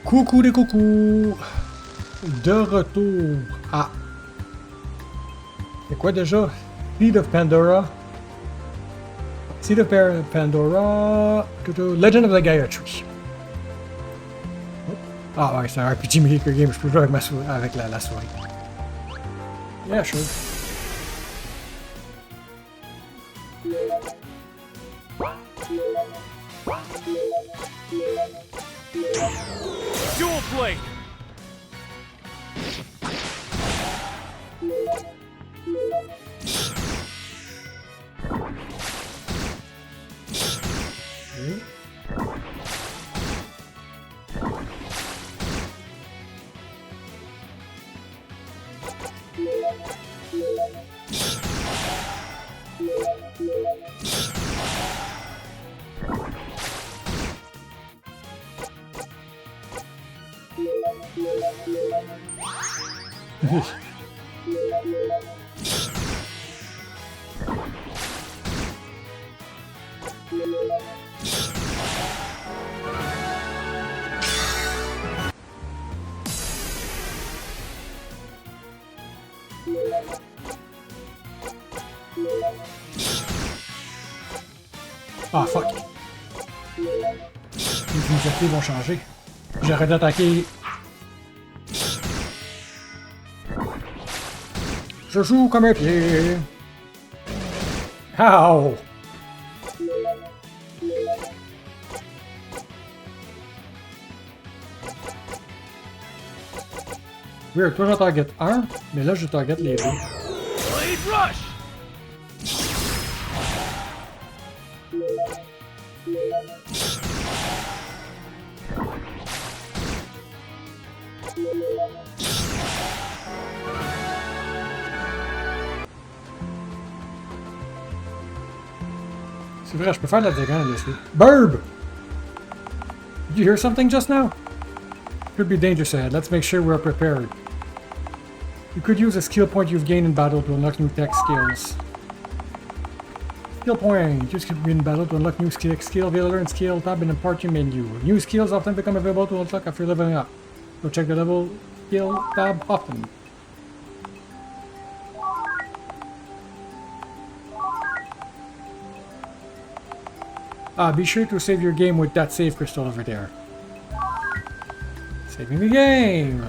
Coucou des coucous! De retour à... C'est quoi déjà? Seed of Pandora. Seed of Pandora... Legend of the Gaia Tree. Ah ouais, c'est un RPG Maker game, je peux jouer avec la souris. Yeah, sure. Dual blade. Okay. Ah, fuck. Les unités vont changer. J'arrête d'attaquer. Je joue comme un pied. Ow! Weird, toi j'en target un, mais là je target les deux. Blade rush. C'est vrai, je peux faire de la dégâts, Leslie. Burb! Did you hear something just now? Could be dangerous ahead. Let's make sure we're prepared. You could use a skill point you've gained in battle to unlock new tech skills. Skill point. Use skill point in battle to unlock new skill available in skill tab in the party menu. New skills often become available to unlock after leveling up. So check the level skill tab often. Be sure to save your game with that save crystal over there. Saving the game!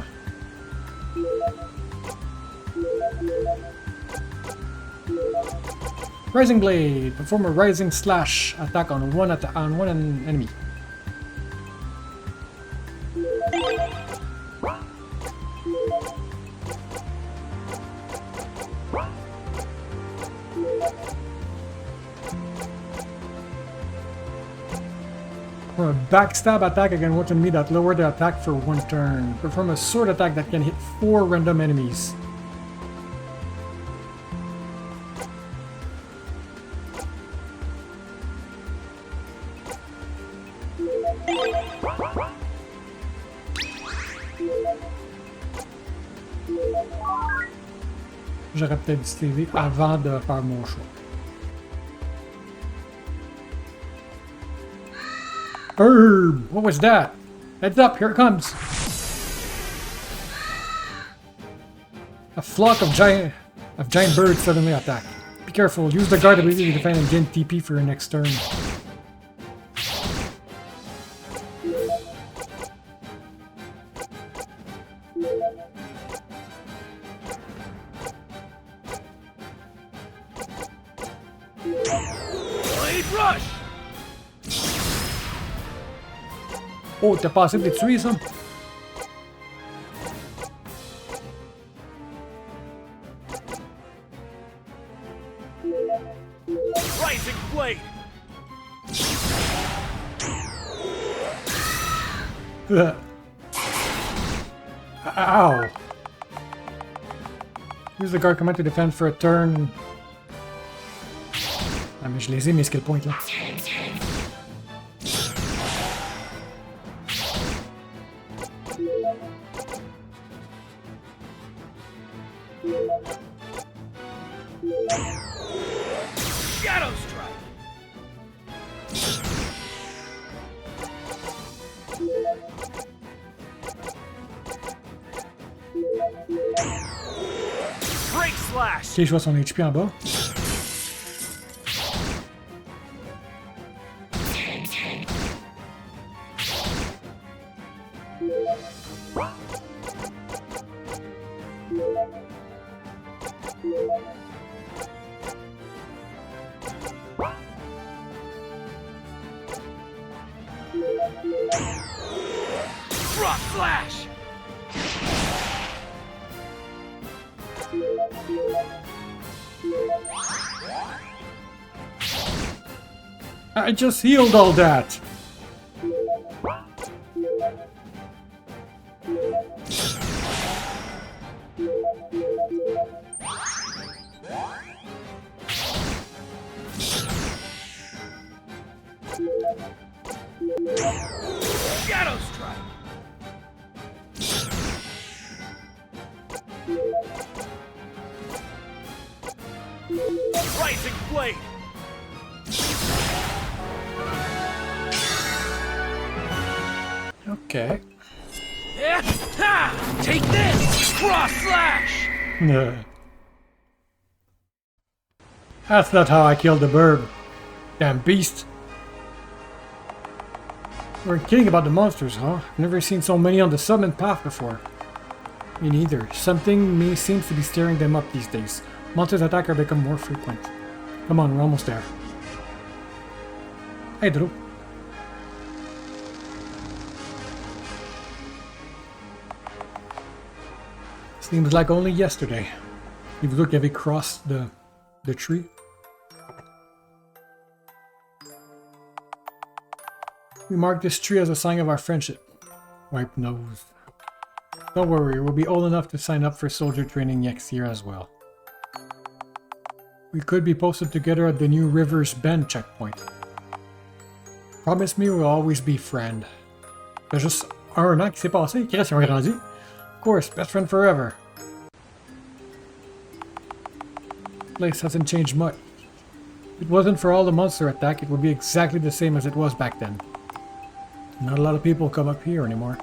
Rising Blade. Perform a rising slash attack on one enemy. Perform a backstab attack against one enemy that lower the attack for one turn. Perform a sword attack that can hit 4 random enemies. J'aurais peut-être dû TV avant de faire mon choix. Herb! What was that? Heads up, here it comes! A flock of giant birds suddenly attack. Be careful, use the guard ability to defend and gain TP for your next turn. Blade rush. Oh, t'as passé de les tuer, ça? Rising blade. Ow! Use the guard command to defend for a turn. Ah, mais je les ai, mes skill points, là. Shadow strike. Break slash. Ok, je vois son HP en bas. Drop slash. I just healed all that! Shadow strike. Rising blade. Okay. Yeah. Ha! Take this. Cross slash. That's not how I killed the bird. Damn beast. We're kidding about the monsters, huh? I've never seen so many on the summon path before. Me neither. Something seems to be stirring them up these days. Monsters attack are become more frequent. Come on, we're almost there. Hey, Drew. Seems like only yesterday. You've looked, have you crossed the tree? We mark this tree as a sign of our friendship. Wipe nose. Don't worry, we'll be old enough to sign up for soldier training next year as well. We could be posted together at the new River's Bend checkpoint. Promise me we'll always be friends. C'est juste un an qui s'est passé, Chris, ils ont grandi. Of course, best friend forever. Place hasn't changed much. If it wasn't for all the monster attack, it would be exactly the same as it was back then. Not a lot of people come up here anymore.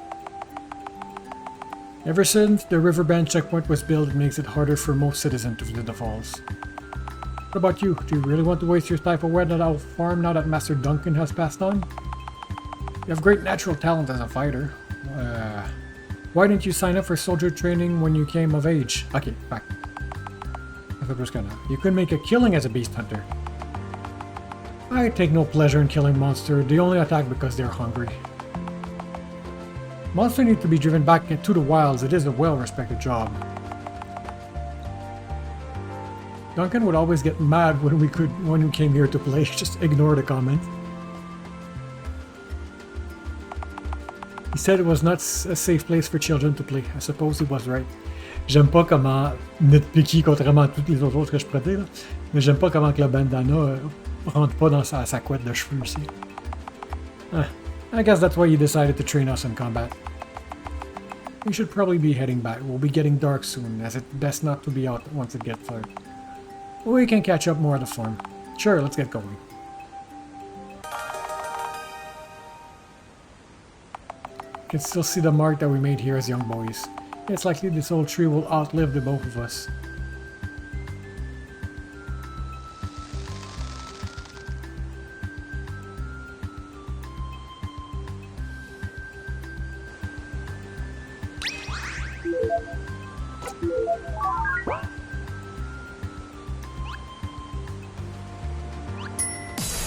Ever since the Riverbend checkpoint was built, it makes it harder for most citizens to visit the falls. What about you? Do you really want to waste your time away at our farm now that Master Duncan has passed on? You have great natural talent as a fighter. Why didn't you sign up for soldier training when you came of age? Okay, back. I thought it was gonna. You could make a killing as a beast hunter. I take no pleasure in killing monsters. They only attack because they're hungry. Monsters need to be driven back into the wilds. It is a well-respected job. Duncan would always get mad when we came here to play. Just ignore the comment. He said it was not a safe place for children to play. I suppose he was right. J'aime pas comment nitpicky, contrairement à toutes les autres que je pourrais dire, mais j'aime pas comment que le bandana rentre pas dans sa couette de cheveux ici. I guess that's why he decided to train us in combat. We should probably be heading back. We'll be getting dark soon, as it's best not to be out once it gets dark. We can catch up more at the farm. Sure, let's get going. You can still see the mark that we made here as young boys. It's likely this old tree will outlive the both of us.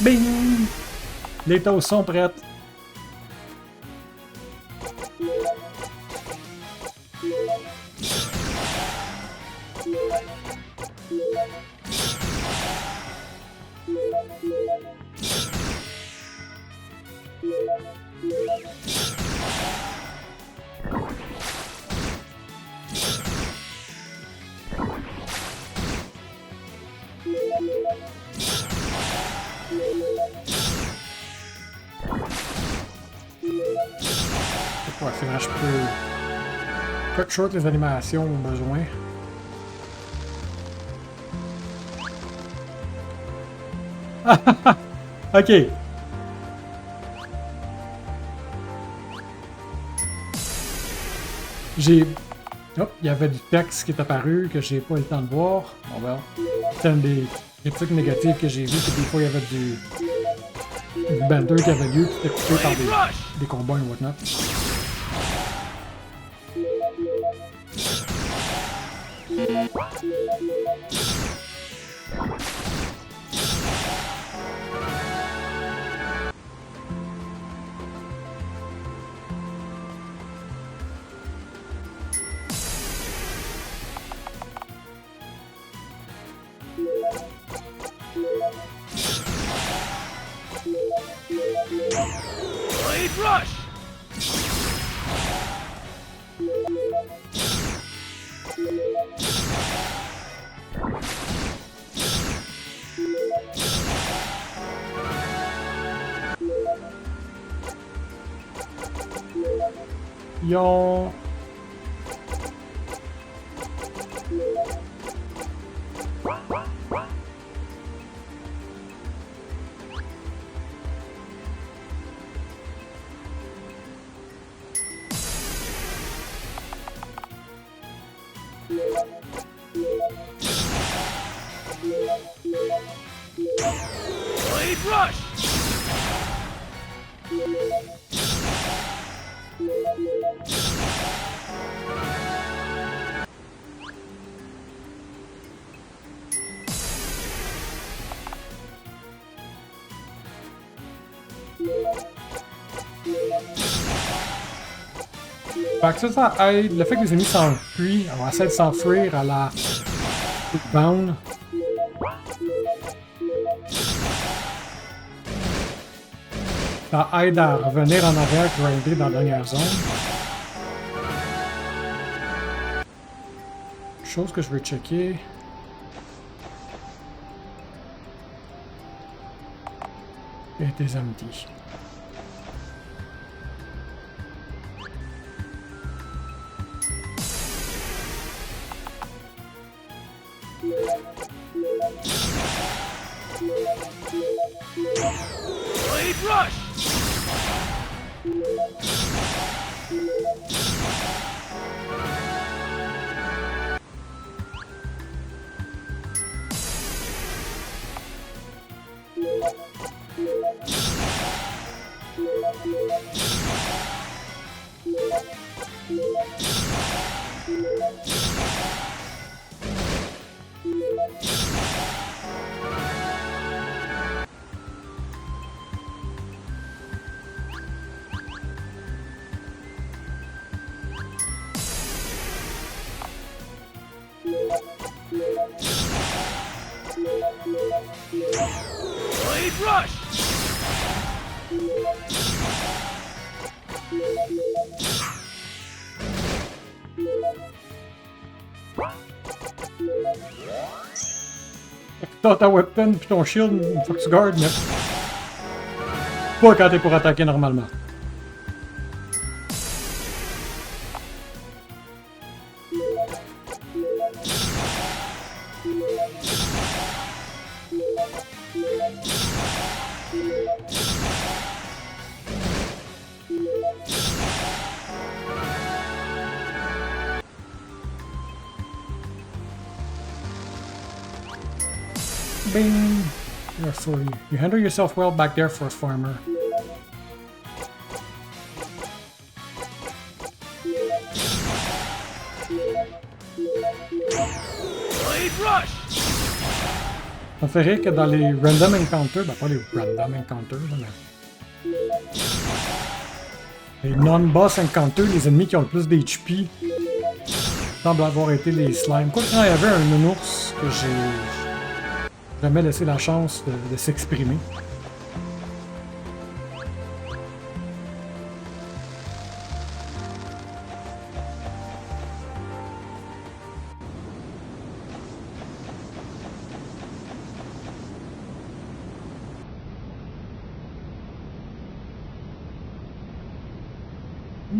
Bing! Les toasts sont prêtes. Ouais, c'est je peux cut short les animations au besoin. Ok. Hop, il y avait du texte qui est apparu que j'ai pas eu le temps de voir. Bon ben, c'était une des critiques négatives que j'ai vues, que des fois il y avait du banter qui avait lieu, qui était coupé par des combats et whatnot. Blade rush! Yo. Blade rush! Fait que ça aide. Le fait que les ennemis s'enfuient, on va essayer de s'enfuir à la bound. Ça aide à revenir en arrière, grinder dans la dernière zone. Chose que je veux checker. Et des empty. Blade rush! Blade rush! T'as ta weapon puis ton shield, il faut que tu gardes, mais pas quand t'es pour attaquer normalement. Bing! You're sorry. You handle yourself well back there, Force Farmer. Blade rush! Ça me fait rire que dans les random encounters, ben pas les random encounters, mais les non-boss encounters, les ennemis qui ont le plus d'HP semblent avoir été les slimes. Quoi qu'il y avait un nounours que j'ai jamais laissé la chance de s'exprimer.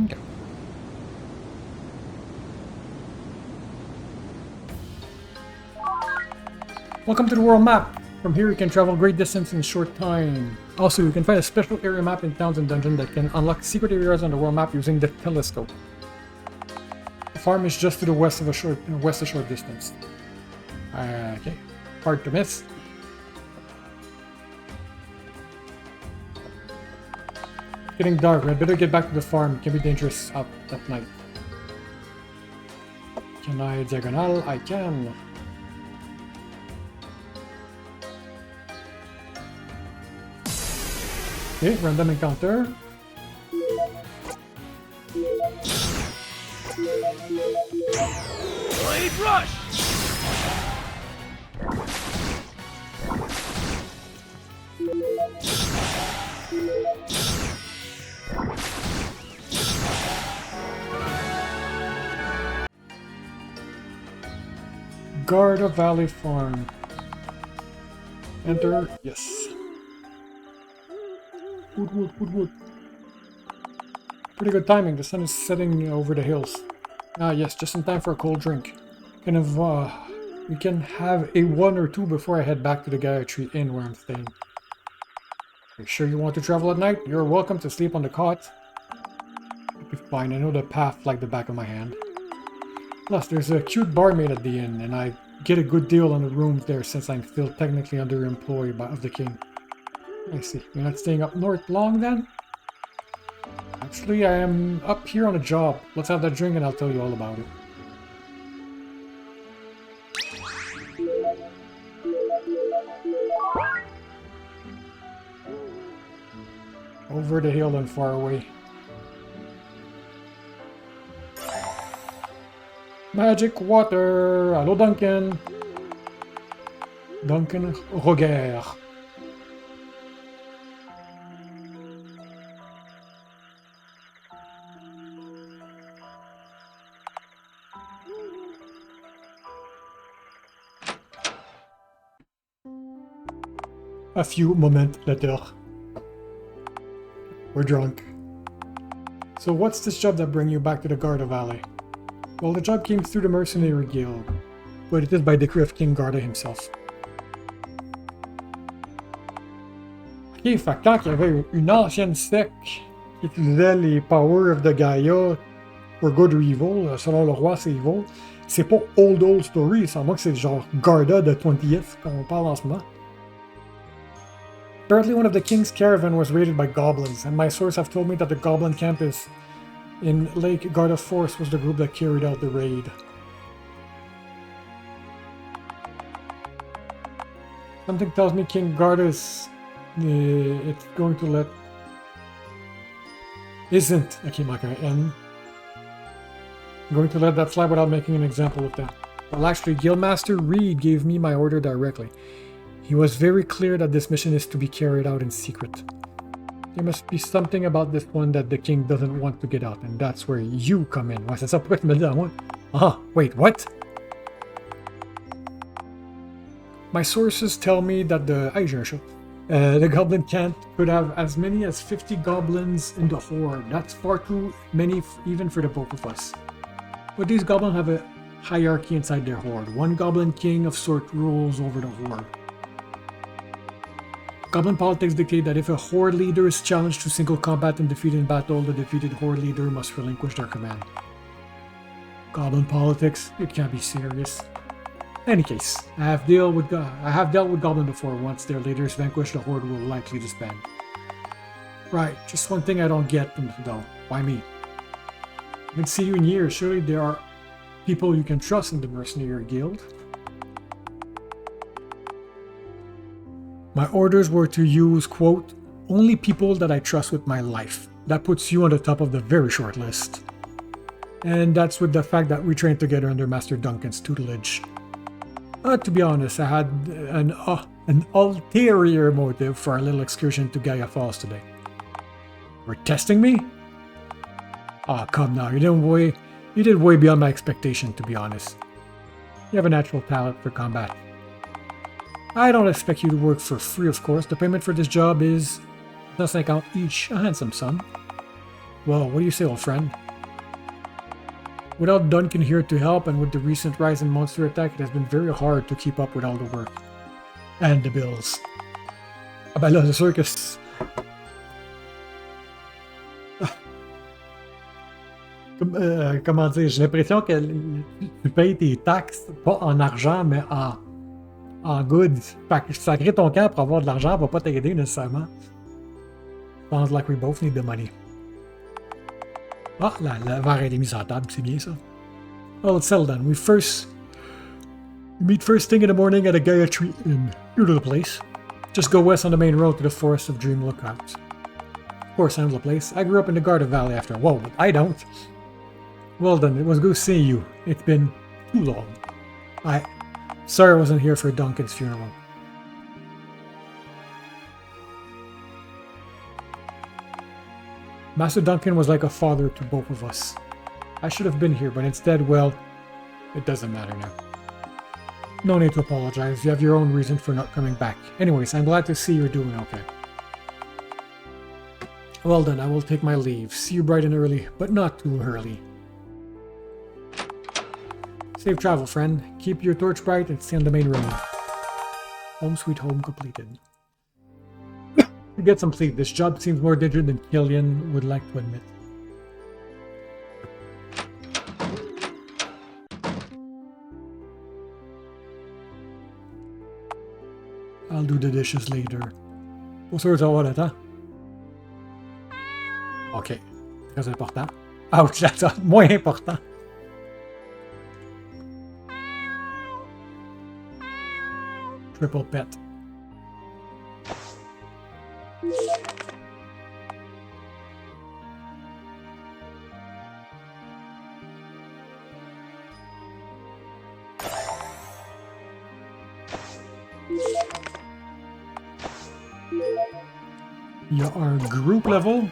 Okay. Welcome to the world map. From here you can travel great distance in a short time. Also, you can find a special area map in towns and dungeons that can unlock secret areas on the world map using the telescope. If farm is just to the west a short distance. Okay, hard to miss. Getting dark. I'd better get back to the farm. It can be dangerous out at night. Can I diagonal? I can. Okay, random encounter. Blade rush! Garda Valley Farm. Enter. Yes. Wood. Pretty good timing. The sun is setting over the hills. Ah, yes, just in time for a cold drink. We can have a 1 or 2 before I head back to the Gayatri Inn where I'm staying. Are you sure you want to travel at night? You're welcome to sleep on the cot. It'll be fine. I know the path like the back of my hand. Plus, there's a cute barmaid at the inn, and I get a good deal on the rooms there since I'm still technically underemployed of the king. I see. You're not staying up north long then? Actually, I am up here on a job. Let's have that drink and I'll tell you all about it. Over the hill and far away. Magic water! Hello, Duncan! Duncan Roger. A few moments later. We're drunk. So what's this job that bring you back to the Garda Valley? Well, the job came through the Mercenary Guild, but it is by decree of King Garda himself. Ok, fait que quand il y avait une ancienne secte qui utilisait les powers of the Gaia for good or evil, selon le roi c'est evil, c'est pas old story, sans moi que c'est genre Garda de 20th qu'on parle en ce moment. Apparently one of the king's caravan was raided by goblins, and my sources have told me that the goblin camp is in Lake Garda Force was the group that carried out the raid. Something tells me King Garda is it's going to let... Isn't, okay, I'm going to let that fly without making an example of that. Well, actually, Guildmaster Reed gave me my order directly. He was very clear that this mission is to be carried out in secret. There must be something about this one that the king doesn't want to get out, and that's where you come in. Ouais, c'est ça, pourquoi tu me le dis à moi? Ah, wait, what? My sources tell me that the goblin camp could have as many as 50 goblins in the horde. That's far too many even for the both of us. But these goblins have a hierarchy inside their horde. One goblin king of sort rules over the horde. Goblin politics dictate that if a horde leader is challenged to single combat and defeated in battle, the defeated horde leader must relinquish their command. Goblin politics, it can't be serious. Any case, I have dealt with Goblin before. Once their leaders vanquish, the horde will likely disband. Right, just one thing I don't get though. Why me? I haven't seen you in years. Surely there are people you can trust in the Mercenary Guild. My orders were to use, quote, only people that I trust with my life. That puts you on the top of the very short list. And that's with the fact that we trained together under Master Duncan's tutelage. To be honest, I had an ulterior motive for our little excursion to Gaia Falls today. We're testing me? Ah, come now, you did way beyond my expectation, to be honest. You have a natural talent for combat. I don't expect you to work for free, of course. The payment for this job is 50 each, a handsome sum. Well, what do you say, old friend? Without Duncan here to help, and with the recent rise in monster attack, it has been very hard to keep up with all the work. And the bills. Ah ben là, c'est sûr que Comment dire, j'ai l'impression que tu payes tes taxes pas en argent, mais en goods. Fait que sacrer ton camp pour avoir de l'argent va pas t'aider nécessairement. Sounds like we both need the money. Ah, la verre est mise à la table, c'est bien ça. Well, it's settled then. We meet first thing in the morning at a Gayatri Inn. You know the place. Just go west on the main road to the Forest of Dream Lookouts. Of course, I know the place. I grew up in the Garden Valley after all. Whoa, but I don't. Well then, it was good seeing you. It's been too long. Sorry I wasn't here for Duncan's funeral. Master Duncan was like a father to both of us. I should have been here, but instead, well, it doesn't matter now. No need to apologize. You have your own reason for not coming back. Anyways, I'm glad to see you're doing okay. Well then, I will take my leave. See you bright and early, but not too early. Safe travel, friend. Keep your torch bright and stay on the main road. Home sweet home completed. To get some sleep, this job seems more dangerous than Killian would like to admit. I'll do the dishes later. Pas sûr de savoir le temps. Ok. Très important. Ouch, that's moins important. Triple pet. Il y a un group level.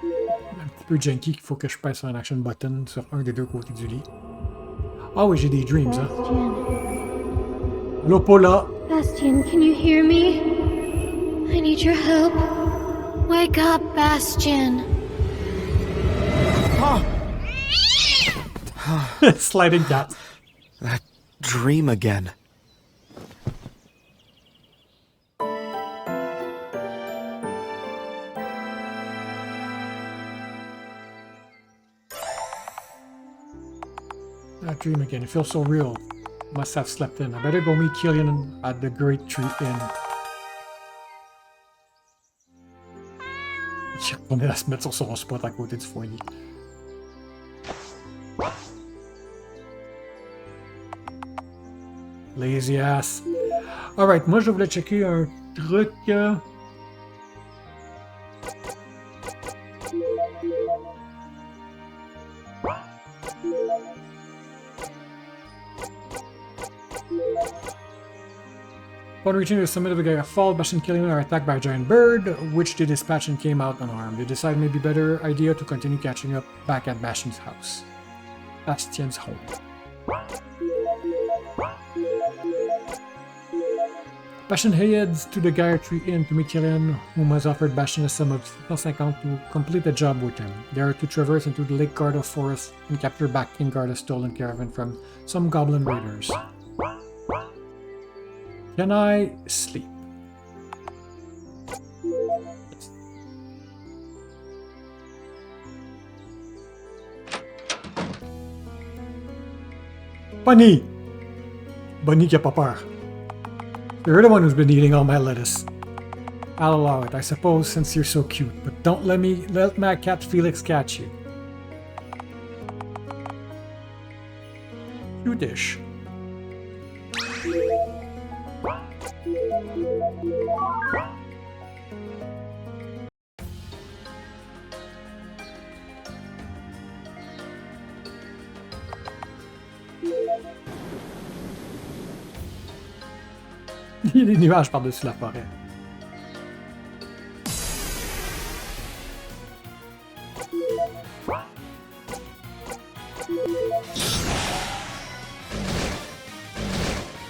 Un petit peu janky qu'il faut que je pèse sur un action button sur un des deux côtés du lit. Ah oui, j'ai des dreams, hein. Allô, Paula. Bastian, can you hear me? I need your help. Wake up, Bastian. Sliding cat. That dream again. That dream again. It feels so real. Must have slept in. I better go meet Killian at the Great Tree Inn. Il retourné à se mettre sur son spot à côté du foyer. Lazy ass. Alright, moi je voulais checker un truc. Upon reaching the summit of the Gaia Fall, Bastion and Killian are attacked by a giant bird, which they dispatch and came out unharmed. They decide it may be a better idea to continue catching up back at Bastion's house. Bastian's home. Bastion heads to the Gayatri Inn to meet Killian, whom has offered Bastion a sum of 50 to complete the job with him. They are to traverse into the Lake Garda forest and capture back King Garda's stolen caravan from some goblin raiders. Can I sleep? Bunny! Bunny qui a pas peur. You're the one who's been eating all my lettuce. I'll allow it, I suppose, since you're so cute, but don't let my cat Felix catch you. Cute-ish. Il y a des nuages par-dessus la forêt.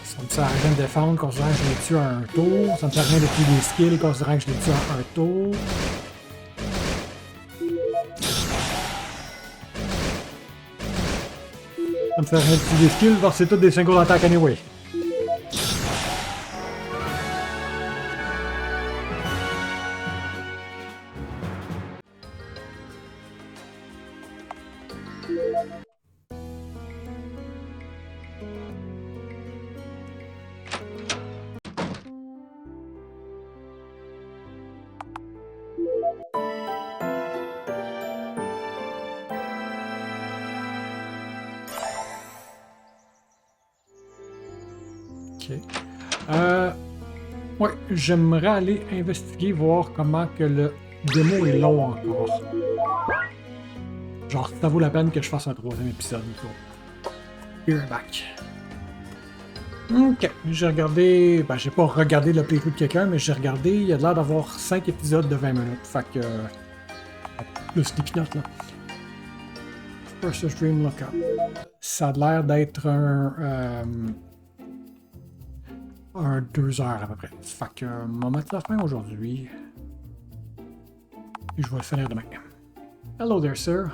Ça me sert à rien de défendre considérant que je l'ai tué à un tour. Ça me sert à rien de tuer des skills considérant que je l'ai tué à un tour. Ça me sert à rien de tuer des skills parce que c'est toutes des single attack anyway. Ouais, j'aimerais aller investiguer, voir comment que le démo est long encore. Genre, ça vaut la peine que je fasse un 3e épisode. Here back. Ok, j'ai regardé... Ben, j'ai pas regardé le playthrough de quelqu'un, mais j'ai regardé, il y a l'air d'avoir 5 épisodes de 20 minutes. Fait que... plus des notes, là. First Stream Lookup. Ça a l'air d'être un 2 heures à peu près. Fait que, on va mettre la fin aujourd'hui. Et je vais le finir demain. Hello there, sir.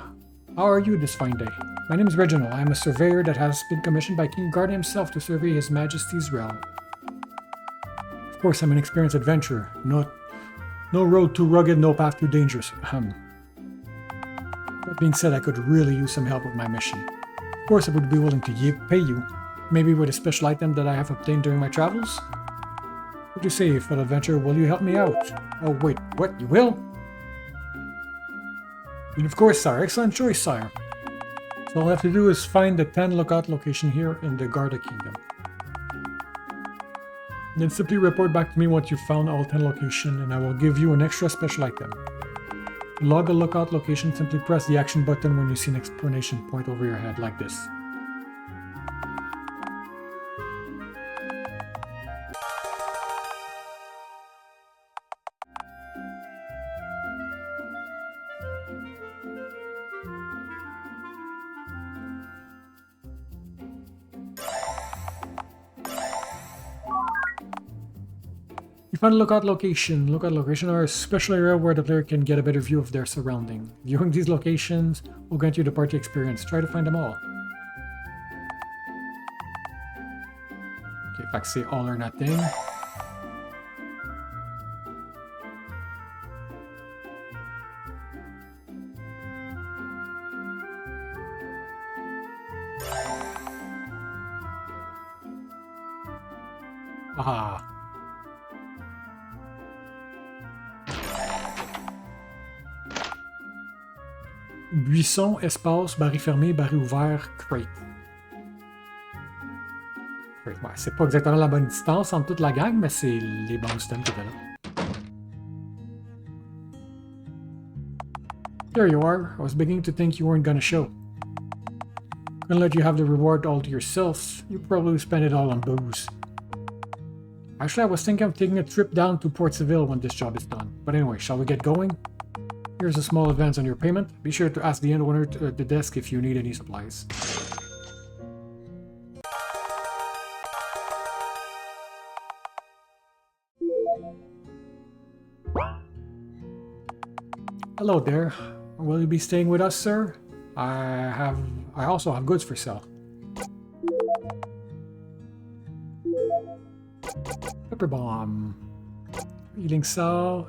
How are you this fine day? My name is Reginald. I am a surveyor that has been commissioned by King Garden himself to survey His Majesty's realm. Of course, I'm an experienced adventurer. No road too rugged, no path too dangerous. That being said, I could really use some help with my mission. Of course, I would be willing to pay you. Maybe with a special item that I have obtained during my travels? What do you say, fellow adventurer? Will you help me out? Oh, wait, what? You will? And of course, sire. Excellent choice, sire. So all I have to do is find the 10 lookout location here in the Garda Kingdom. Then simply report back to me what you found all 10 location, and I will give you an extra special item. To log a lookout location, simply press the action button when you see an exclamation point over your head like this. Find a lookout location. Lookout location are a special area where the player can get a better view of their surrounding. Viewing these locations will grant you the party experience. Try to find them all. Okay, fait que c'est all or nothing. Ah. Buisson, espace, baril fermé, baril ouvert, crate. Ouais, c'est pas exactement la bonne distance entre toute la gang, mais c'est les bons items qui étaient là. There you are. I was beginning to think you weren't gonna show. Gonna let you have the reward all to yourself. You probably spend it all on booze. Actually, I was thinking of taking a trip down to Port Seville when this job is done. But anyway, shall we get going? Here's a small advance on your payment. Be sure to ask the inn owner at the desk if you need any supplies. Hello there. Will you be staying with us, sir? I also have goods for sale. Pepper bomb. Healing cell.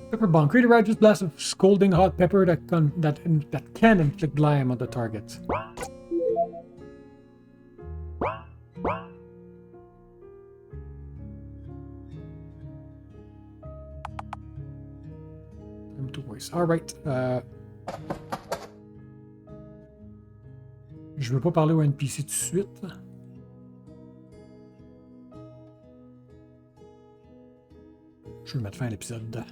Pepper bomb. Create a righteous blast of scalding hot pepper that can inflict blame on the target. Time to waste. All right. Je veux pas parler au NPC tout de suite. Je vais mettre fin à l'épisode.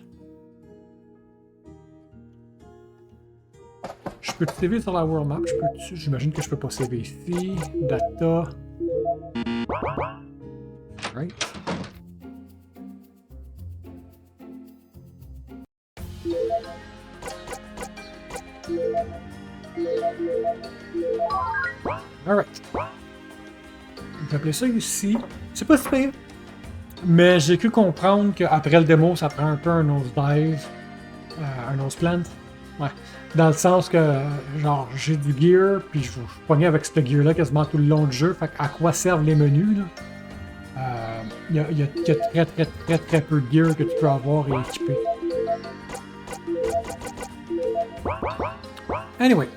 Je peux sauver sur la world map, j'imagine que je peux pas sauver ici. Data. Right. Alright. On va appeler ça ici. C'est pas super. Mais j'ai cru comprendre qu'après le démo, ça prend un peu un nosedive. Un noseplant. Ouais. Dans le sens que, genre, j'ai du gear, puis je pognais avec ce gear-là quasiment tout le long du jeu. Fait à quoi servent les menus, là? Il y a très peu de gear que tu peux avoir et équiper. Anyway.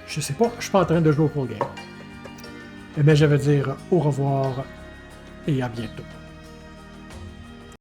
Je sais pas, je suis pas en train de jouer au full game. Mais je vais dire au revoir et à bientôt.